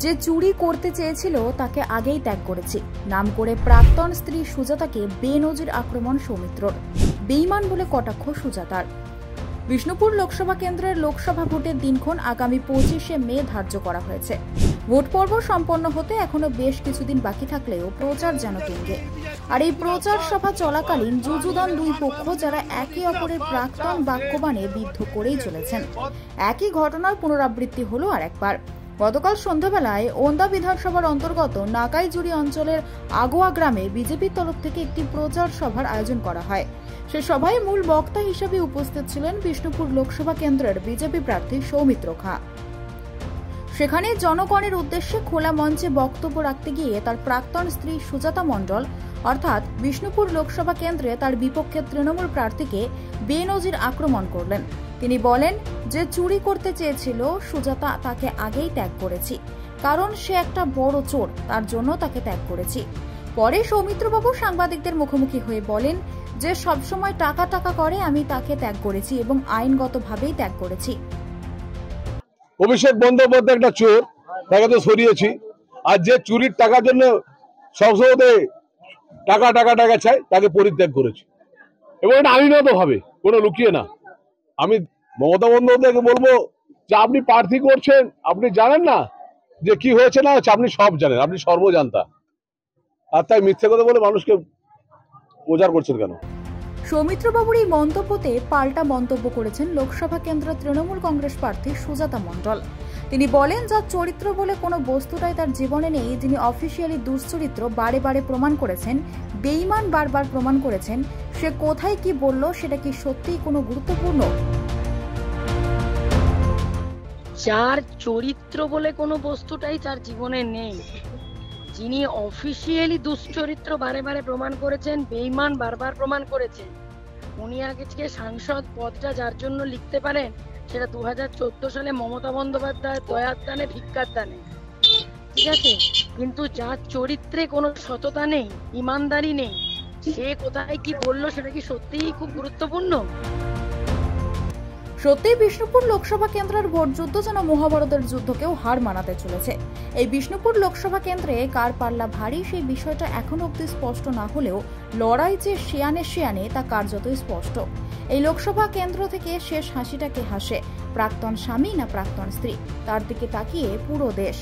যে চুরি করতে চেয়েছিল তাকে আগেই ত্যাগ করেছি নাম করে প্রাক্তন স্ত্রী সুজাতাকে বেনজির আক্রমণ সৌমিত্রর। বেঈমান বলে কটাক্ষ সুজাতার। বিষ্ণুপুর লোকসভা কেন্দ্রের লোকসভা ভোটের দিনক্ষণ আগামী 25শে মে ধার্য করা হয়েছে। ভোট পর্ব সম্পন্ন হতে এখনো বেশ কিছুদিন বাকি থাকলেও প্রচার যেন তুঙ্গে। আর এই প্রচার সভা চলাকালীন যুযুধান দুই পক্ষ যারা একে অপরের প্রাক্তন বাক্যবাণে বিদ্ধ করেই চলেছেন। একই ঘটনার পুনরাবৃত্তি হলো আর একবার। গতকাল সন্ধ্যাবেলায় ওন্দা বিধানসভার অন্তর্গত নাকাইজুড়ি অঞ্চলের আগোয়া গ্রামে বিজেপির তরফ থেকে একটি প্রচার সভার আয়োজন করা হয়। সে সভায় মূল বক্তা হিসেবে উপস্থিত ছিলেন বিষ্ণুপুর লোকসভা কেন্দ্রের বিজেপি প্রার্থী সৌমিত্র খাঁ। সেখানে জনগণের উদ্দেশ্যে খোলা মঞ্চে বক্তব্য রাখতে গিয়ে তার প্রাক্তন স্ত্রী সুজাতা মণ্ডল অর্থাৎ বিষ্ণুপুর লোকসভা কেন্দ্রে তার বিপক্ষে তৃণমূল প্রার্থীকে বেনজির আক্রমণ করলেন। তিনি বলেন, যে চুরি করতে চেয়েছিল সুজাতা তাকে আগেই ত্যাগ করেছি, কারণ সে একটা বড় চোর, তার জন্য তাকে ত্যাগ করেছি। পরে সৌমিত্রবাবু সাংবাদিকদের মুখোমুখি হয়ে বলেন যে সবসময় টাকা টাকা করে আমি তাকে ত্যাগ করেছি এবং আইনগতভাবেই ত্যাগ করেছি। অভিষেক বন্দ্যোপাধ্যায় একটা চোর, তাকে তো সরিয়েছি। আর যে চুরির টাকার জন্য সবসময় টাকা টাকা টাকা চাই, তাকে পরিত্যাগ করেছি এবং এটা আইনত ভাবে, কোনো লুকিয়ে না। আমি মমতা বন্দ্যোপাধ্যায়কে বলবো যে আপনি প্রার্থী করছেন, আপনি জানেন না যে কি হয়েছে না হয়েছে, আপনি সব জানেন, আপনি সর্বজান্তা। আর তাই মিথ্যে কথা বলে মানুষকে প্রচার করছেন কেন? সৌমিত্রবাবুর এই মন্তব্যতে পাল্টা মন্তব্য করেছেন লোকসভা কেন্দ্র তৃণমূল কংগ্রেস প্রার্থী সুজাতা মণ্ডল। তিনি বলেন, যার চরিত্র বলে কোনো বস্তুটাই তার জীবনে নেই, যিনি অফিসিয়ালি দুশ্চরিত্র বারে বারে প্রমাণ করেছেন, বেঈমান বারবার প্রমাণ করেছেন, সে কোথায় কি বলল সেটা কি সত্যিই কোনো গুরুত্বপূর্ণ? যার চরিত্র বলে কোনো বস্তুটাই তার জীবনে নেই, যিনি অফিসিয়ালি দুশ্চরিত্র বারে বারে প্রমাণ করেছেন, বেঈমান বারবার প্রমাণ করেছেন, উনি আজকে সাংসদ পদটা যার জন্য লিখতে পারেন সেটা 2014 সালে মমতা বন্দ্যোপাধ্যায় দয়ার দানে ভিক্ষার দানে, ঠিক আছে। কিন্তু যার চরিত্রে কোনো সততা নেই, ইমানদারি নেই, সে কোথায় কি বললো সেটা কি সত্যিই খুব গুরুত্বপূর্ণ? সত্যি বিষ্ণুপুর লোকসভা কেন্দ্রের ভোট যুদ্ধ যেন মহাভারতের যুদ্ধকেও হার মানাতে চলেছে। এই বিষ্ণুপুর লোকসভা কেন্দ্রে কার পাল্লা ভারী সেই বিষয়টা এখনো অব্দি স্পষ্ট না হলেও লড়াই যে শিয়ানে শিয়ানে তা কার্যতই স্পষ্ট। এই লোকসভা কেন্দ্র থেকে শেষ হাসিটাকে হাসে প্রাক্তন স্বামী না প্রাক্তন স্ত্রী, তার দিকে তাকিয়ে পুরো দেশ।